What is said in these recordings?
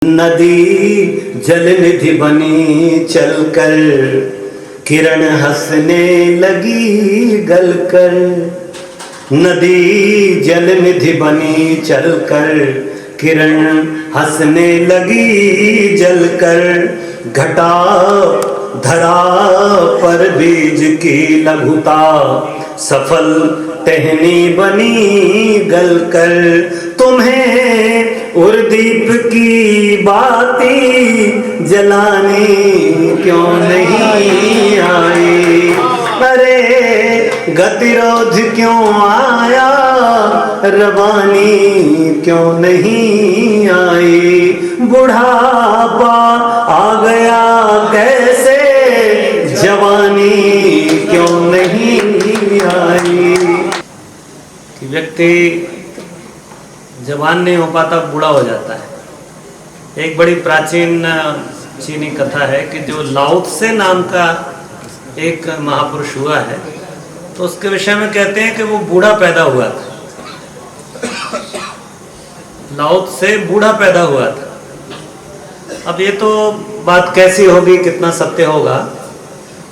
नदी जल निधि बनी चलकर, किरण हंसने लगी गलकर। नदी जल निधि बनी चलकर, किरण हंसने लगी जलकर। घटा धरा पर बीज की लघुता, सफल टहनी बनी गलकर। तुम्हें उर्दीप की बाती जलाने क्यों नहीं आई? अरे गतिरोध क्यों आया, रवानी क्यों नहीं आई? बुढ़ापा आ गया कैसे, जवानी क्यों नहीं आई? कि व्यक्ति जवान नहीं हो पाता, बूढ़ा हो जाता है। एक बड़ी प्राचीन चीनी कथा है कि जो लाओ त्से नाम का एक महापुरुष हुआ है, तो उसके विषय में कहते हैं कि वो बूढ़ा पैदा हुआ था। लाओ त्से बूढ़ा पैदा हुआ था। अब ये तो बात कैसी होगी, कितना सत्य होगा,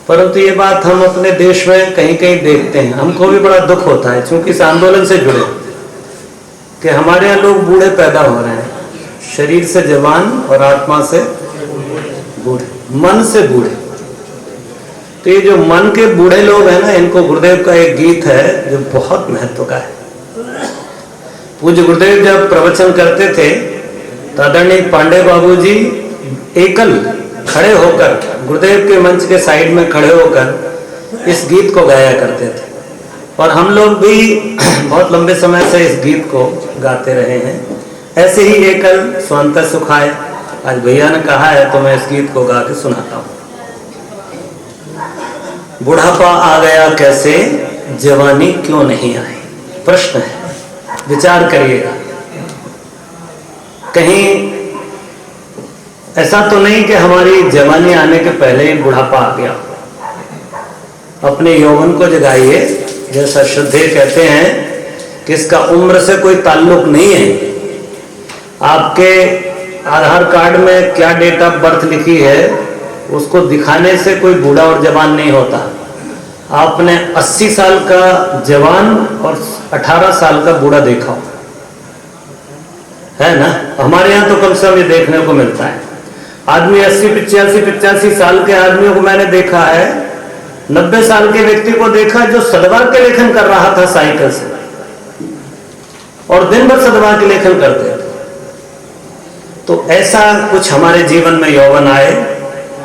परंतु ये बात हम अपने देश में कहीं कहीं देखते हैं। हमको भी बड़ा दुख होता है, क्योंकि इस आंदोलन से जुड़े कि हमारे यहाँ लोग बूढ़े पैदा हो रहे हैं, शरीर से जवान और आत्मा से बूढ़े, मन से बूढ़े। तो ये जो मन के बूढ़े लोग हैं ना, इनको गुरुदेव का एक गीत है जो बहुत महत्व का है। पूज्य गुरुदेव जब प्रवचन करते थे तो आदरणीय पांडे बाबूजी एकल खड़े होकर, गुरुदेव के मंच के साइड में खड़े होकर इस गीत को गाया करते थे। और हम लोग भी बहुत लंबे समय से इस गीत को गाते रहे हैं। ऐसे ही एकल स्वांत सुखाए, आज भैया ने कहा है तो मैं इस गीत को गा के सुनाता हूँ। बुढ़ापा आ गया कैसे, जवानी क्यों नहीं आई? प्रश्न है, विचार करिएगा। कहीं ऐसा तो नहीं कि हमारी जवानी आने के पहले ही बुढ़ापा आ गया। अपने यौवन को जगाइए। जैसा श्रद्धेय कहते हैं कि इसका उम्र से कोई ताल्लुक नहीं है। आपके आधार कार्ड में क्या डेट ऑफ बर्थ लिखी है, उसको दिखाने से कोई बूढ़ा और जवान नहीं होता। आपने 80 साल का जवान और 18 साल का बूढ़ा देखा है ना? हमारे यहाँ तो कम से कम ये देखने को मिलता है। आदमी 80, 85 साल के आदमियों को मैंने देखा है, 90 साल के व्यक्ति को देखा जो सदवार के लेखन कर रहा था साइकिल से, और दिन भर सदवार के लेखन करते थे। तो ऐसा कुछ हमारे जीवन में यौवन आए,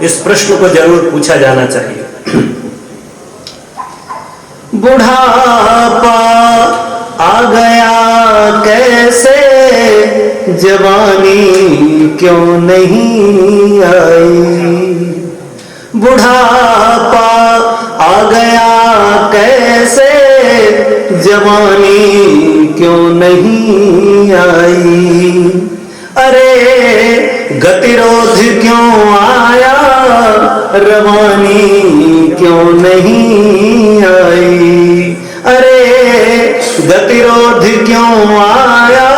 इस प्रश्न को जरूर पूछा जाना चाहिए। बुढ़ापा आ गया कैसे, जवानी क्यों नहीं आई? बुढ़ापा आ गया कैसे, जवानी क्यों नहीं आई? अरे गतिरोध क्यों आया, रवानी क्यों नहीं आई? अरे गतिरोध क्यों आया,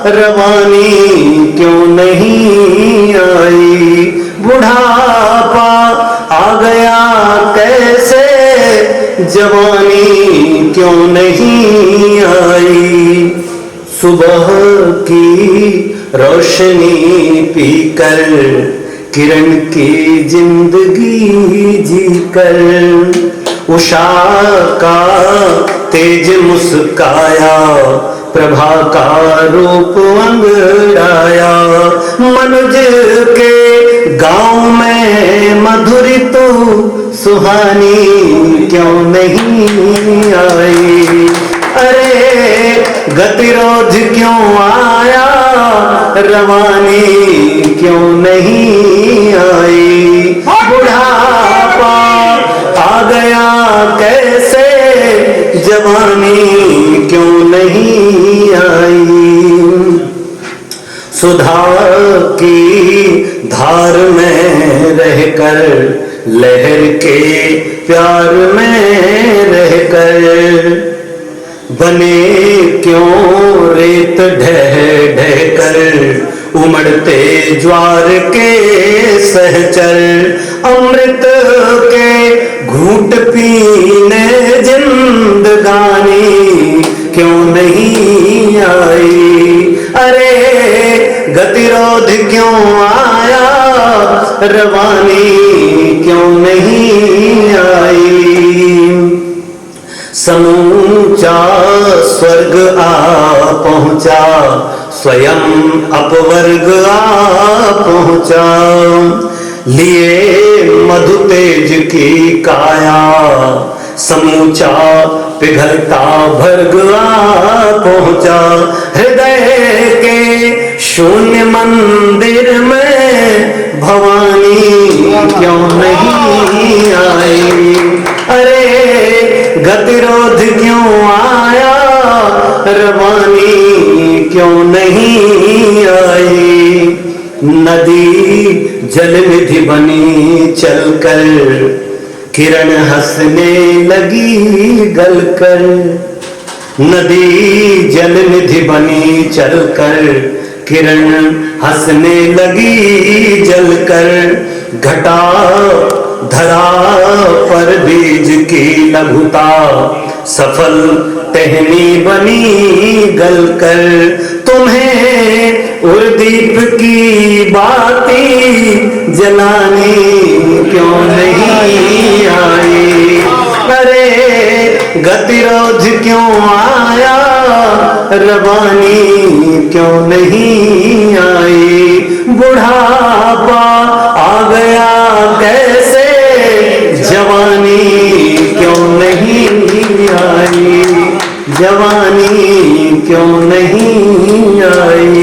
रवानी क्यों नहीं आई? बुढ़ापा आ गया कैसे, जवानी क्यों नहीं आई? सुबह की रोशनी पीकर, किरण की जिंदगी जीकर, उषा का तेज मुस्काया, प्रभा का रूप अंगड़ाया। मनुज के गांव में मधुरी तो सुहानी क्यों नहीं आई? अरे गतिरोध क्यों आया, रवानी क्यों नहीं आई? बुढ़ापा आ गया कैसे, जवानी क्यों नहीं आई? सुधा की धार में रहकर, लहर के प्यार में रहकर, बने क्यों रेत ढह ढह कर, उमड़ते ज्वार के सहचर, अमृत के घूंट पीने जिंदगानी क्यों नहीं आई। अरे गतिरोध क्यों आया, रवानी क्यों नहीं आई। समूचा स्वर्ग आ पहुंचा, स्वयं अपवर्ग आ पहुंचा। लिए मधु तेज की काया, समूचा पिघलता भर्ग आ पहुंचा। हृदय के शून्य मंदिर में भवानी क्यों नहीं आई। अरे गतिरोध क्यों आया, रवानी क्यों नहीं आई। नदी जल निधि बनी चलकर, किरण हंसने लगी गलकर। नदी जल निधि बनी चलकर, किरण हंसने लगी जलकर। घटा धरा पर बीज की लघुता, सफल टहनी बनी गलकर। तुम्हें उर्दीप की बाती जलाने क्यों नहीं आई। अरे गतिरोध क्यों आया, रवानी क्यों नहीं आई। बुढ़ापा आ गया कैसे, जवानी क्यों नहीं आई। जवानी क्यों नहीं आई।